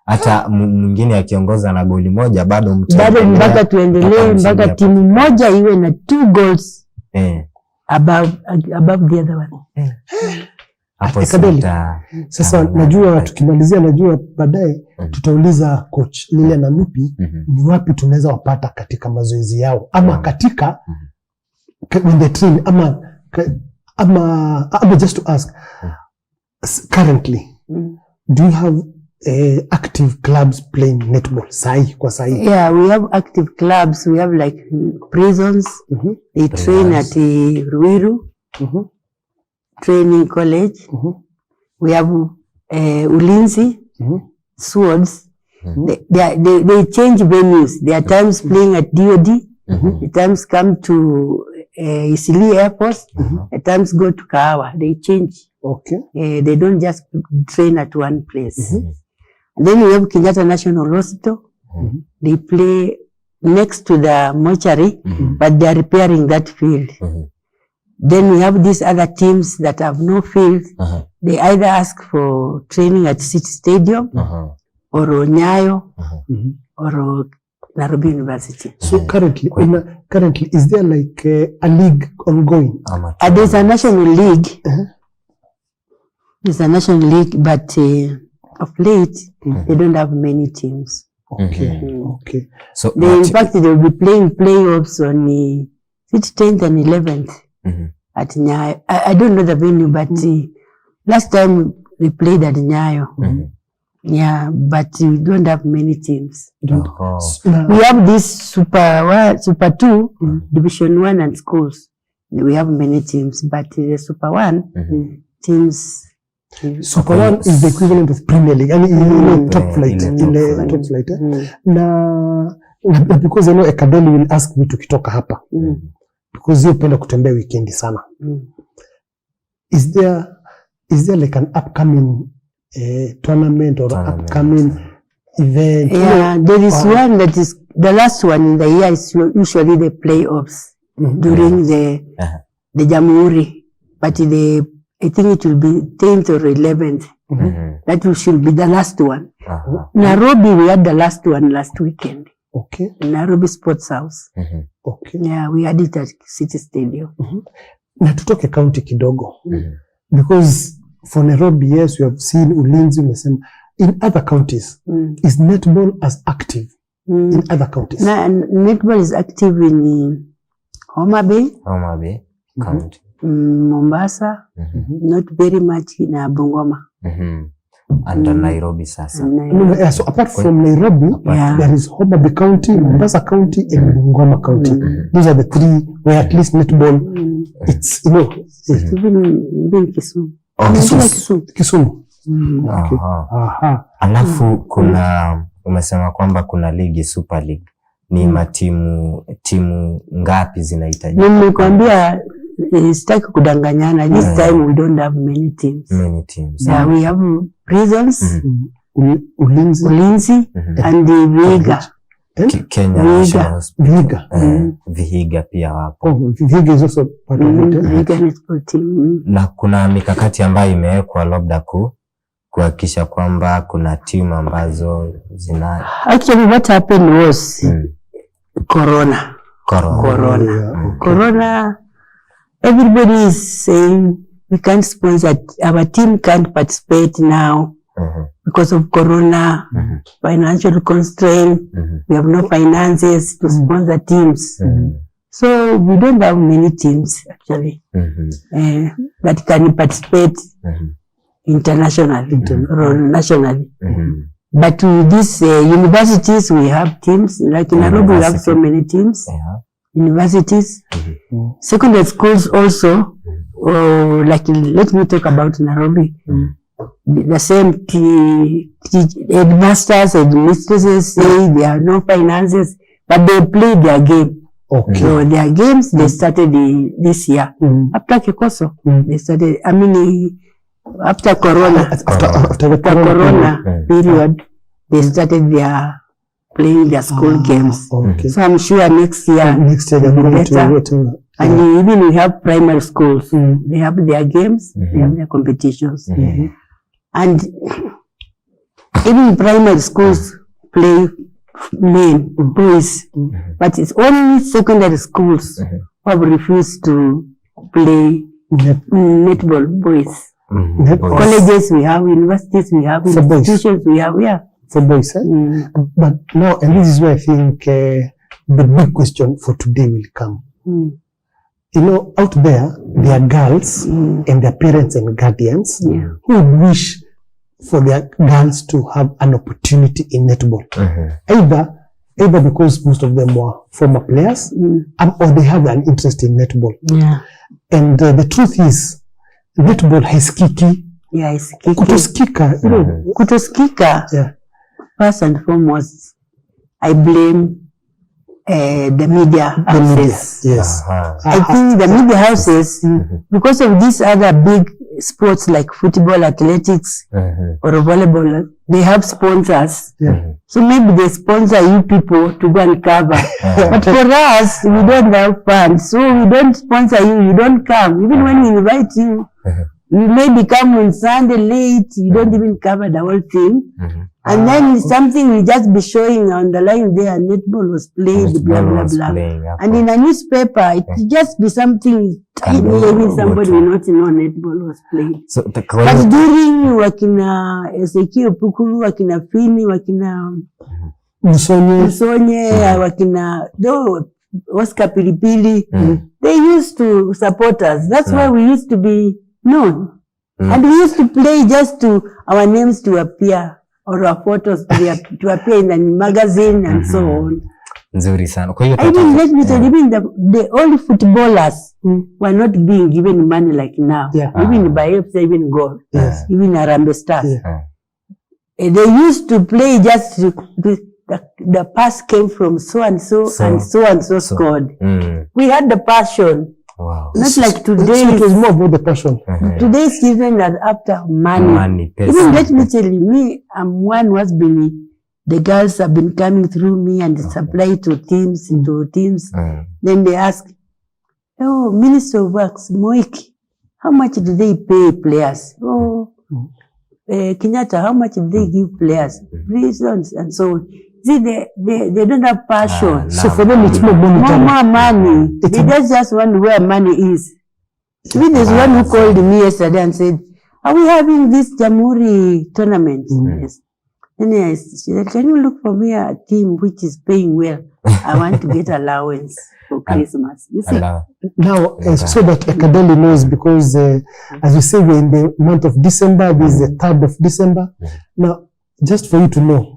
Hata mwingine akiongoza na goli moja bado mpaka tuendelee mpaka timu moja iwe na 2 goals above the other one. Sasa najua tukimalizia, najua baadaye tutauliza coach Lillian Anupi ni wapi tunaweza wapata katika mazoezi yao ama katika when they train ama just to ask currently Do you have active clubs playing netball? Sahi. Yeah, we have active clubs. We have like prisons. They train at Ruiru Training College. We have Ulinzi, Swords. They change venues. There are times playing at DOD. The times come to Isili Airport. The times go to Kahawa. They change. Okay. They don't just train at one place. And then we have Kenyatta National Hospital. They play next to the mortuary, but they are repairing that field. Then we have these other teams that have no field. They either ask for training at City Stadium or Nyayo or Nairobi University. So currently, is there like a league ongoing? There's a national league. There's a national league, but of late, they don't have many teams. Okay. Okay. So in fact, they will be playing playoffs on the 10th and 11th at Nyayo. I don't know the venue, but last time we played at Nyayo. Yeah, but we don't have many teams. We have this Super 2, Division 1 and schools. We have many teams, but the Super 1 teams. Super 1 is the equivalent of Premier League. I mean, top flight. Top flight. Now, because I know Ekadeli will ask me tukitoka hapa. Because you penda kutembea weekend sana. Is there like an upcoming tournament or upcoming event? Yeah, there is one that is the last one in the year is usually the playoffs during the Jamhuri, but I think it will be 10th or 11th. That should be the last one. Nairobi, we had the last one last weekend. Okay. Nairobi Sports House. Okay. Yeah, we had it at City Stadium. Na tutoke county kidogo. Because for Nairobi, yes, we have seen Ulinzi, umesema. In other counties, is netball as active in other counties? Netball is active in Homa Bay County. Mombasa, not very much in Bungoma. And Nairobi sasa. So apart from Nairobi, there is Homa Bay County, Mombasa County, and Bungoma County. Those are the three where at least netball, it's, even Kisumu. Kisumu. Okay. Alafu umesema kwamba kuna ligi Super League. Ni timu ngapi zinahitajika? Nimekwambia sitaki kudanganyana. This time we don't have many teams. Yeah, we have prisons, Ulinzi, and the Vihiga. Kenya National Hospital. Vihiga pia wapo. Vihiga is also part of it. Vihiga netball team. Na kuna mikakati ambayo imewekwa labda kuhakikisha kwamba kuna timu ambazo zina. Actually what happened was Corona. Everybody is saying we can't sponsor, our team can't participate now because of Corona, financial constraint. We have no finances to sponsor teams. So we don't have many teams actually that can participate internationally or nationally. But with these universities, we have teams. Like in Nairobi, we have so many teams. Universities, secondary schools also. Like let me talk about Nairobi. The same headmasters and mistresses say there are no finances, but they play their game. Okay. So their games they started this year after Kikoso. They started. I mean, after Corona. After the Corona period, they started playing their school games. Okay. So I'm sure next year they're going to. And even we have primary schools. They have their games, they have their competitions. And even primary schools play men, boys. But it's only secondary schools who have refused to play netball, boys. Colleges we have, universities we have, institutions we have, for boys. But no, and this is where I think the big question for today will come. You know, out there are girls and their parents and guardians who would wish for their girls to have an opportunity in netball. Either because most of them were former players or they have an interest in netball. Yeah. And the truth is, netball haisikiki. Yeah, haisikiki. Kutosikika, you know. Kutosikika. Yeah. First and foremost, I blame the media houses. Yes. I think the media houses, because of these other big sports like football, athletics, or volleyball, they have sponsors. So maybe they sponsor you people to go and cover. But for us, we don't have funds. So we don't sponsor you. You don't come. Even when we invite you, you maybe come on Sunday late. You don't even cover the whole thing. And then something will just be showing on the line there, netball was played, blah, blah, blah. And in a newspaper, it will just be something tiny, even somebody will not know netball was played. So but during wakina Ezekiel Pukuru, wakina Fini, wakina Musonye, wakina Oscar Pilipili, they used to support us. That's why we used to be known. And we used to play just to our names to appear. Or our photos to appear in the magazine and so on. Nzuri sana. Kwa hiyo even the old footballers were not being given money like now. Even by AFC, even goal. Even Harambee Stars. They used to play just to, the pass came from so and so and so scored. We had the passion. Wow. Not like today. It was more about the passion. Today's children are after money. Even let me tell you, me, I'm one who has been, the girls have been coming through me and supply to teams, Then they ask, oh, Minister of Works, Moiki, how much do they pay players? Oh, Kenyatta, how much do they give players? Reasons and so on. See, they don't have passion. So for them, it's more money. They just want where money is. Even there's one who called me yesterday and said, are we having this Jamhuri tournament? Yes. Then I said, can you look for me a team which is paying well? I want to get allowance for Christmas. You see? Now, so that Ekadeli knows, because as we say, we're in the month of December, this is the 3rd of December. Now, just for you to know,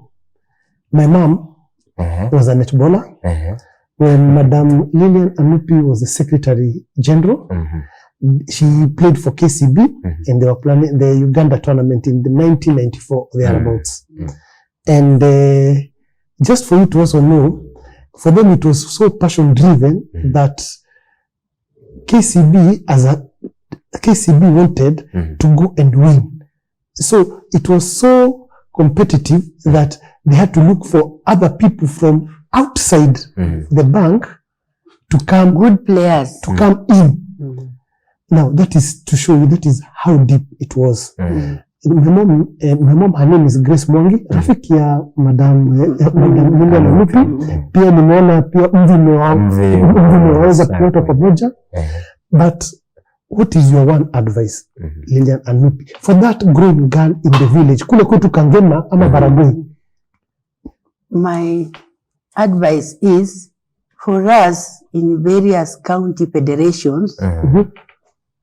my mom was a netballer. When Madam Lillian Anupi was the Secretary General, she played for KCB, and they were planning the Uganda tournament in the 1994 thereabouts. And just for you to also know, for them it was so passion driven that KCB wanted to go and win. So it was so competitive that they had to look for other people from outside the bank to come, good players, to come in. Now that is to show you that is how deep it was. My mom, her name is Grace Mwangi, rafiki ya Madam Lillian Anupi. Pia nimeona pia mmeweza kuota pamoja. But what is your one advice, Lillian Anupi, for that growing girl in the village? Kule kwetu Kangema ama Baragoi. My advice is, for us in various county federations,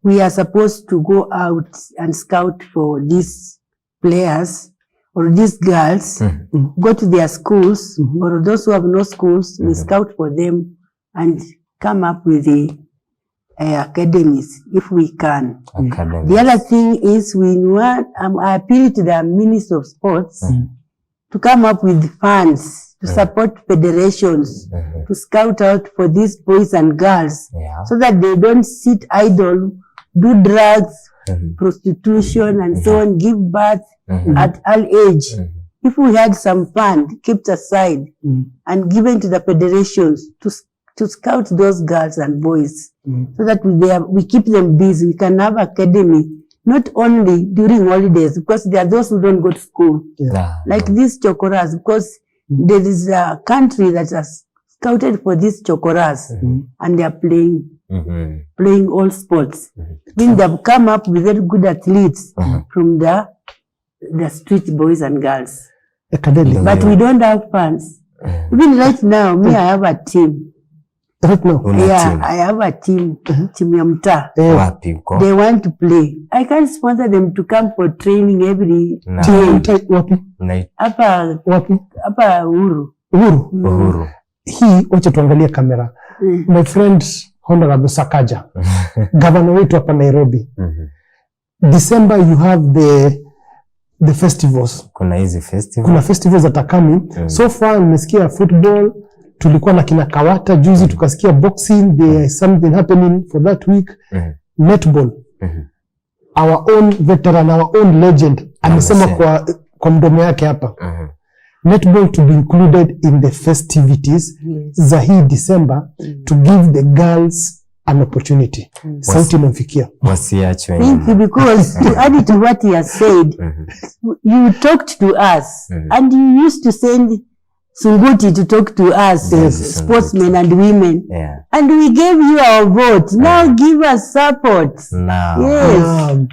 we are supposed to go out and scout for these players or these girls, go to their schools, or those who have no schools, we scout for them and come up with the academies if we can. The other thing is, I appeal to the Minister of Sports to come up with funds to support federations, to scout out for these boys and girls, so that they don't sit idle, do drugs, prostitution and so on, give birth at early age. If we had some fund kept aside and given to the federations to scout those girls and boys, so that we keep them busy, we can have academy, not only during holidays, because there are those who don't go to school, like these chokoras, because there is a country that has scouted for these chokoras, and they are playing all sports. Then they've come up with very good athletes from the street boys and girls. But we don't have funds. Even right now, me, I have a team. Right now? Yeah, I have a team. Team ya mtaa. Wapi uko? They want to play. I can't sponsor them to come for training every day. Wapi? Hapa wapi? Hapa Uhuru. Uhuru. Hii wacha tuangalie kamera. My friend Honorable Sakaja, governor wetu hapa Nairobi. December you have the festivals. Kuna hizi festivals. Kuna festivals that are coming. So far nimesikia football, tulikuwa na kina Kawata juzi, tukasikia boxing, there is something happening for that week. Netball. Our own veteran, our own legend, amesema kwa mdomo yake hapa. Netball to be included in the festivities za hii December to give the girls an opportunity. Sauti imemfikia. Wasiachwe. Thank you, because to add to what he has said, you talked to us and you used to send Sunguti to talk to us, sportsmen and women. And we gave you our vote. Now give us support. Now.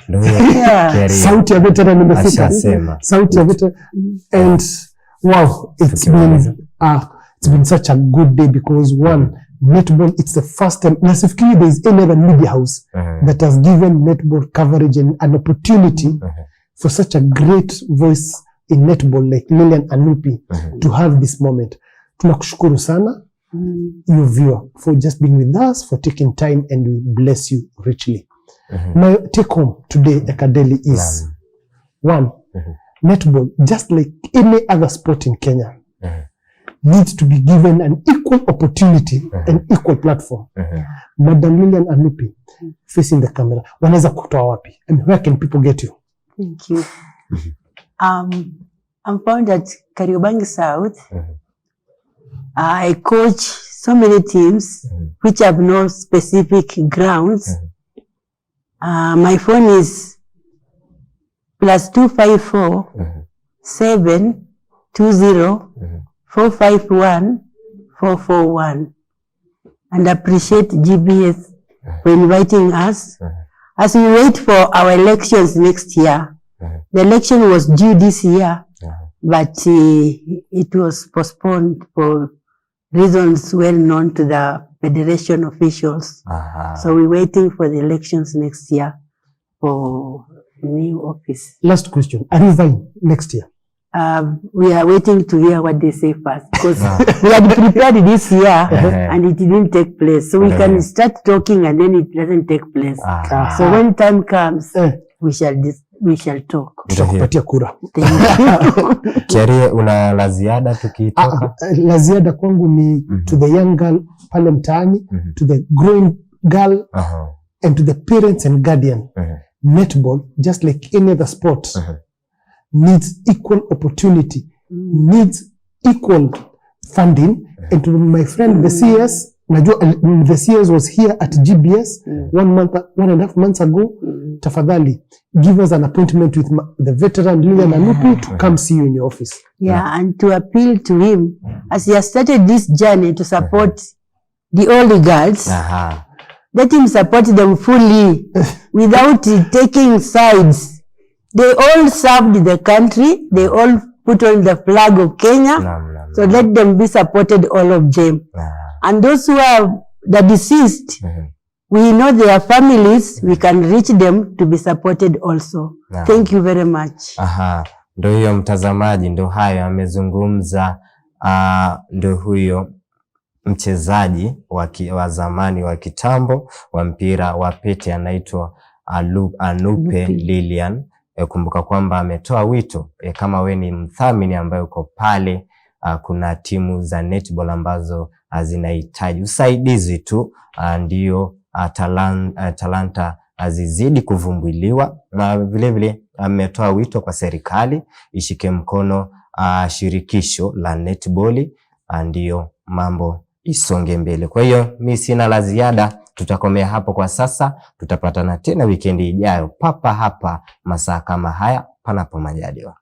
Yes. Sauti ya veteran imefika. Sauti ya veteran. And wow, it's been such a good day because one, netball, it's the first time, nasifikiri there is any other media house that has given netball coverage and an opportunity for such a great voice in netball like Lillian Anupi to have this moment. Tunakushukuru sana, you viewer, for just being with us, for taking time, and we bless you richly. My take home today, Ekadeli, is one, netball, just like any other sport in Kenya, needs to be given an equal opportunity and equal platform. Madam Lillian Anupi, facing the camera, wanaweza kutoa wapi? And where can people get you? Thank you. I'm found at Kariobangi South. I coach so many teams which have no specific grounds. My phone is +254 720 451 441. And appreciate GBS for inviting us as we wait for our elections next year. The election was due this year, but it was postponed for reasons well known to the federation officials. So we're waiting for the elections next year for new office. Last question. Are you vying next year? We are waiting to hear what they say first, because we had prepared this year and it didn't take place. So we can start talking and then it doesn't take place. So when time comes, we shall talk. Tutakupatia kura. Kiarie, una la ziada tukitoka? La ziada kwangu ni to the young girl pale mtaani, to the growing girl, and to the parents and guardian. Netball, just like any other sport, needs equal opportunity, needs equal funding. And to my friend, the CS, the CS was here at GBS 1.5 months ago. Tafadhali, give us an appointment with the veteran Lillian Anupi to come see you in your office. And to appeal to him, as he has started this journey to support the older girls, let him support them fully without taking sides. They all served the country. They all put on the flag of Kenya. So let them be supported, all of them. And those who are the deceased, we know their families. We can reach them to be supported also. Thank you very much. Ndo hiyo mtazamaji, ndo hayo amezungumza. Ndo huyo mchezaji wa zamani wa kitambo wa mpira wa pete anaitwa Anupe Lillian. Kumbuka kwamba ametoa wito kama we ni mthamini ambaye uko pale, kuna timu za netball ambazo zinahitaji usaidizi tu, ndio talanta azizidi kuvumbuliwa. Na vile vile ametoa wito kwa serikali ishike mkono shirikisho la netball, ndio mambo isonge mbele. Kwa hiyo mimi sina la ziada, tutakomea hapo kwa sasa. Tutapatana tena wikendi ijayo papa hapa masaa kama haya, panapo majaliwa.